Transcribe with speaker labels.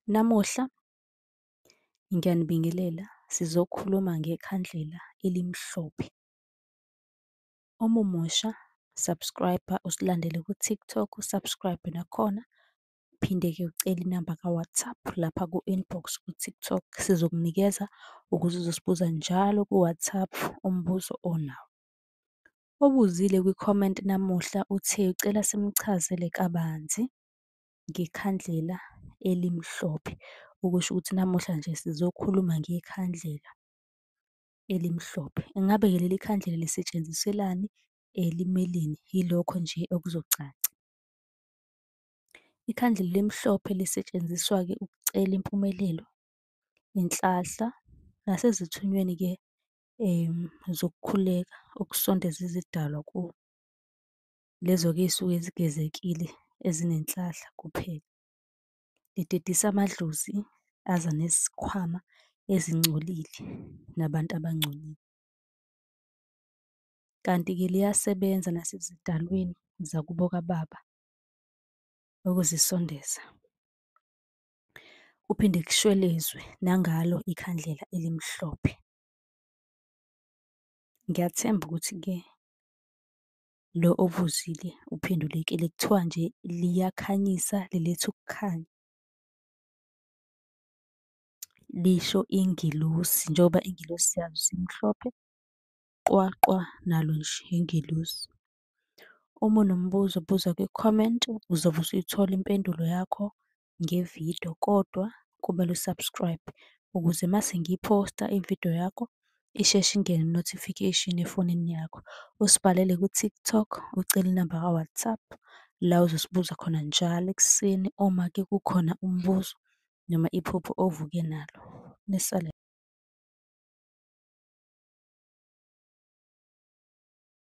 Speaker 1: Namuhla ngiyanibingelela, sizokhuluma ngekhandlela elimhlophe. Uma umusha, subscribe-a, usilandele ku-TikTok, u-subscribe nakhona. Uphinde-ke ucele inamba ka-WhatsApp lapha ku-inbox ku-TikTok. Sizokunikeza ukuze uzosibuza njalo ku-WhatsApp umbuzo onawo. Obuzile kwi-comment namuhla uthe ucela simchazele kabanzi ngekhandlela elimhlophe. Okusho ukuthi namuhla nje sizokhuluma ngekhandlela elimhlophe. Ingabe-ke leli khandlela lisetshenziselani elimeleni? Yilokho nje okuzocaca. Ikhandlela elimhlophe lisetshenziswa-ke ukucela impumelelo, inhlahla, nasezithunyweni-ke zokukhuleka ukusondeza izidalwa kuwe. Lezo-ke ey'suke zigezekile ezinenhlahla kuphela. Lidedisa amadlozi, aza nezikhwama ezingcolile nabantu abangcolile. Kanti-ke liyasebenza nasezidalweni zakubo kababa ukuzisondeza. Kuphinde kushwelezwe nangalo ikhandlela elimhlophe. Ngiyathemba ukuthi-ke lo obuzile uphendulekile. Kuthiwa nje liyakhanyisa, liletha ukukhanya. Lisho ingelosi, njengoba ingelosi siyazi simhlophe qwa qwa nalo nje ingelosi. Uma unombuzo buza kwi-comment, uzobe usuyithola impendulo yakho ngevidiyo, kodwa kumele u-subscribe ukuze mase ngiyiphosta ividiyo yakho isheshe ingene notification efonini yakho. Usibhalele ku-TikTok, ucele inamba ka-WhatsApp la uzosibuza khona njalo ekuseni uma-ke kukhona umbuzo noma iphupho ovuke nalo. Nisale.